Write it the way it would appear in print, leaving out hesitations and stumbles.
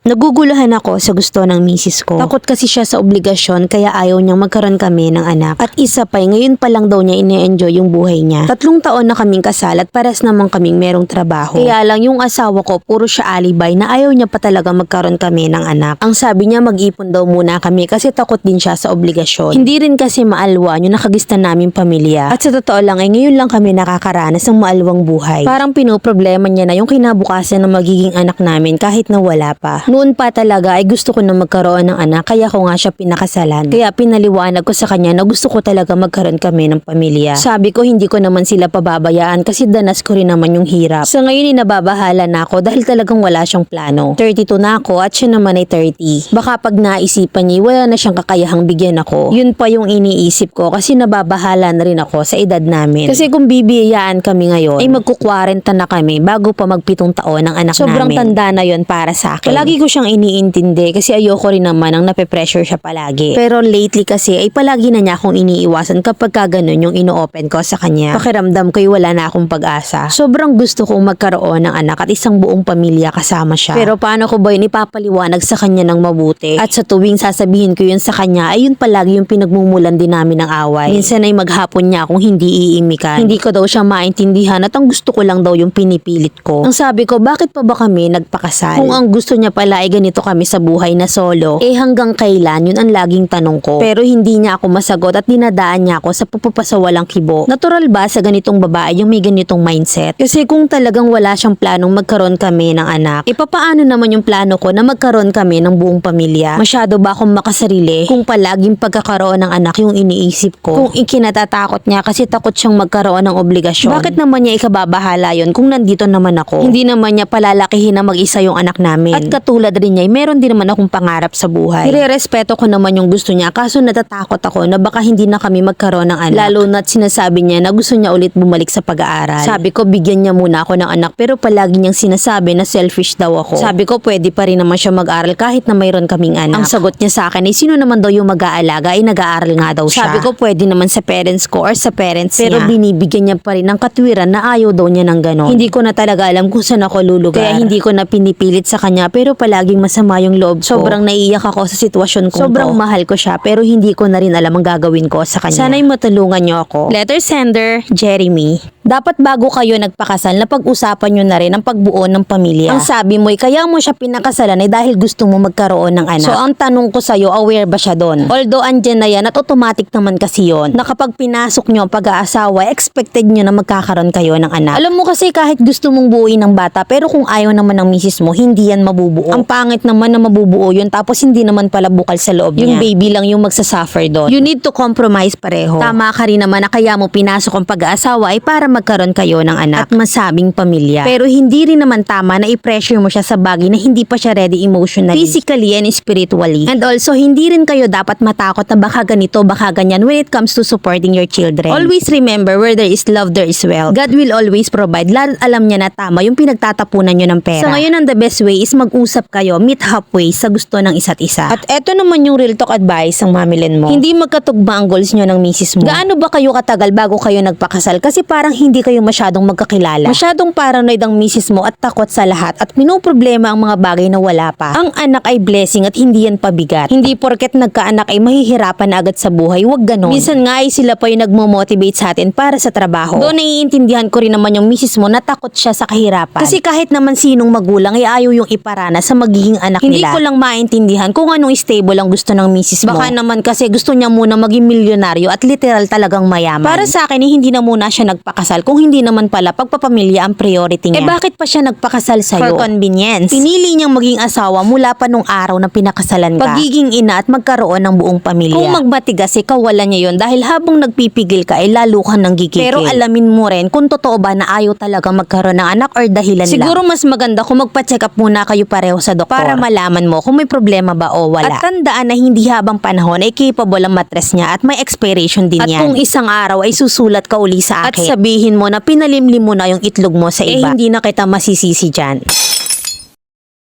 Naguguluhan ako sa gusto ng misis ko. Takot kasi siya sa obligasyon kaya ayaw niyang magkaroon kami ng anak. At isa pa, ngayon pa lang daw niya ine-enjoy yung buhay niya. 3 taon na kaming kasal at pares naman kaming merong trabaho. Kaya lang yung asawa ko puro siya alibay na ayaw niya pa talaga magkaroon kami ng anak. Ang sabi niya mag-ipon daw muna kami kasi takot din siya sa obligasyon. Hindi rin kasi maalwan yung nakagistan naming pamilya. At sa totoo lang ay ngayon lang kami nakakaranas ng maalwang buhay. Parang pinoproblema niya na yung kinabukasan ng magiging anak namin kahit na wala pa. Noon pa talaga ay gusto ko na magkaroon ng anak kaya ko nga siya pinakasalan. Kaya pinaliwanag ko sa kanya na gusto ko talaga magkaroon kami ng pamilya. Sabi ko hindi ko naman sila pababayaan kasi danas ko rin naman yung hirap. Sa ngayon nababahala na ako dahil talagang wala siyang plano. 32 na ako at siya naman ay 30. Baka pag naisipan niya wala na siyang kakayahang bigyan ako. Yun pa yung iniisip ko kasi nababahala na rin ako sa edad namin. Kasi kung bibiyayaan kami ngayon ay magku-40 na kami bago pa mag-7 taon ang anak namin. Sobrang tanda na yon para sa akin. Palagi ko siyang iniintindi kasi ayoko rin naman ang nape-pressure siya palagi. Pero lately kasi ay palagi na niya akong iniiwasan kapag ganun yung ino-open ko sa kanya. Pakiramdam ko'y wala na akong pag-asa. Sobrang gusto kong magkaroon ng anak at isang buong pamilya kasama siya. Pero paano ko ba yun ipapaliwanag sa kanya ng mabuti? At sa tuwing sasabihin ko yun sa kanya ay yun palagi yung pinagmumulan din namin ng away. Minsan ay maghapon niya akong hindi iimikan. Hindi ko daw siya maintindihan at ang gusto ko lang daw yung pinipilit ko. Ang sabi ko, bakit pa ba kami nagpakasal? Kung ang gusto niya pala ay ganito kami sa buhay na solo, hanggang kailan yun ang laging tanong ko. Pero hindi niya ako masagot at dinadaan niya ako sa pupupasawalang kibo. Natural ba sa ganitong babae yung may ganitong mindset? Kasi kung talagang wala siyang planong magkaroon kami ng anak, papaano naman yung plano ko na magkaroon kami ng buong pamilya? Masyado ba akong makasarili kung palaging pagkakaroon ng anak yung iniisip ko? Kung ikinatatakot niya kasi takot siyang magkaroon ng obligasyon, bakit naman niya ikababahala yun kung nandito naman ako? Hindi naman niya palalakihin na mag-isa yung anak namin. At katulad rin niya, meron din naman akong pangarap sa buhay. Irerespeto ko naman yung gusto niya kaso natatakot ako na baka hindi na kami magkaroon ng anak. Lalo na't sinasabi niya na gusto niya ulit bumalik sa pag-aaral. Sabi ko bigyan niya muna ako ng anak pero palagi niyang sinasabi na selfish daw ako. Sabi ko pwede pa rin naman siya mag-aral kahit na mayroon kaming anak. Ang sagot niya sa akin ay sino naman daw yung mag-aalaga ay nag-aaral nga daw siya. Sabi ko pwede naman sa parents ko or sa parents niya. Pero binibigyan niya pa rin ng katwiran na ayaw daw niya ng ganon. Hindi ko na talaga alam kung saan ako lulugar. Kaya hindi ko na pinipilit sa kanya pero palaging masama yung loob ko. Sobrang naiiyak ako sa sitwasyon ko. Sobrang mahal ko siya pero hindi ko na rin alam ang gagawin ko sa kanya. Sana'y matulungan niyo ako. Letter sender, Jeremy. Dapat bago kayo nagpakasal na pag-usapan nyo na rin ang pagbuo ng pamilya. Ang sabi mo kaya mo siya pinakasalan ay dahil gusto mo magkaroon ng anak. So ang tanong ko sa'yo, aware ba siya doon? Although andyan na yan at automatic naman kasi yun na kapag pinasok nyo ang pag-aasawa, expected nyo na magkakaroon kayo ng anak. Alam mo kasi kahit gusto mong buuin ng bata pero kung ayaw naman ng misis mo, hindi yan mabubuo. Ang pangit naman na mabubuo yun tapos hindi naman pala bukal sa loob niya. Yung baby lang yung magsasuffer doon. You need to compromise pareho. Tama ka rin naman na kaya mo pinasok ang pag-aasawa ay para magkaroon kayo ng anak at masabing pamilya. Pero hindi rin naman tama na i-pressure mo siya sa bagay na hindi pa siya ready emotionally, physically and spiritually. And also, hindi rin kayo dapat matakot na baka ganito, baka ganyan when it comes to supporting your children. Always remember, where there is love, there is wealth. God will always provide. Lalo alam niya na tama yung pinagtatapunan nyo ng pera. So ngayon, ang the best way is mag-usap kayo, meet halfway sa gusto ng isa't isa. At eto naman yung real talk advice ng mamilin mo. Hindi magkatugma ang goals nyo ng misis mo. Gaano ba kayo katagal bago kayo nagpakasal? Kasi parang hindi kayo masyadong magkakilala. Masyadong paranoid ang misis mo at takot sa lahat at pinoproblema ang mga bagay na wala pa. Ang anak ay blessing at hindi yan pabigat. Hindi porket nagkaanak ay mahihirapan na agad sa buhay. Huwag ganon. Minsan nga ay sila pa yung nagmo-motivate sa atin para sa trabaho. Doon naiintindihan ko rin naman yung misis mo na takot siya sa kahirapan. Kasi kahit naman sinong magulang ay ayaw yung iparana sa magiging anak nila. Hindi ko lang maintindihan kung anong stable ang gusto ng misis mo. Baka naman kasi gusto niya muna maging milyonaryo at literal talagang mayaman. Para sa akin hindi na muna siya nagpakasal kung hindi naman pala pagpapamilya ang priority niya. Bakit pa siya nagpakasal sa'yo? For convenience. Pinili niyang maging asawa mula pa nung araw na pinakasalan ka. Pagiging ina at magkaroon ng buong pamilya. Kung magmatigas kawalan niya yon dahil habang nagpipigil ka ay lalo kang nang gigigil. Pero alamin mo rin kung totoo ba na ayaw talaga magkaroon ng anak or dahilan lang. Siguro mas maganda kung magpa-check up muna kayo pareho sa doktor para malaman mo kung may problema ba o wala. At tandaan na hindi habang panahon ay capable ang matres niya at may expiration din yan. At kung isang araw ay susulat ka uli sa akin at sabihin mo na pinalimlim mo na yung itlog mo sa iba, hindi na kita masisisi dyan.